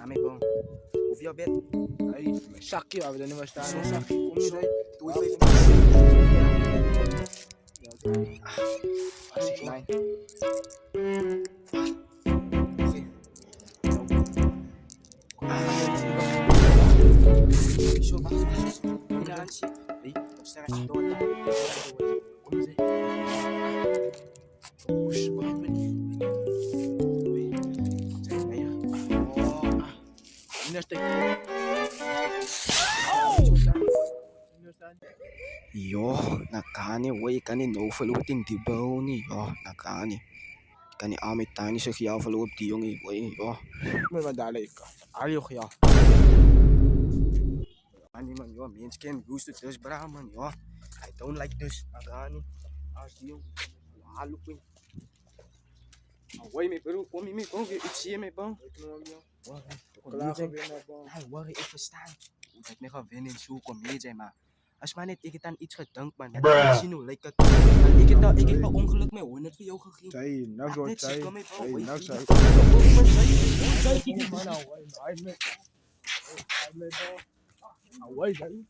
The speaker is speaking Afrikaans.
mee bang. Hoeveel bed? Hey, zakje, waar we er nu maar staan. Zo'n Zakje, kom je mee? Doe je Ja, 50. Als ik lijn. Zo, wacht. Kom je aan, zie. Nee, sterk door. Kom je Oes, wacht me niet. Yo, nakani, woi, kani no verloting di bau ni. Yo, nakani. Kani amit tani sa kiyaw verloop di yung woi, yo. Moet maar daar leven. Arjoch, ja. Kani man, yo, mens can use it dus bra man, yo. I don't like this, nakani. As di yung, halo ko. Woi, me bro, kom je mee, bang. Ik zie je mee, bang. Klagen weer naar bal. Hey, worry, ik verstaan. Hoe dat me gaan winnen, zo kom je zijn, maar. Als man net, ik het aan iets gedankt, man. Ik zie hoe lijkt het. Ik heb een ongeluk met 100 voor jou gegeven. Zij, nou door, zij. Nou zij. Hij met bal. Hij met bal.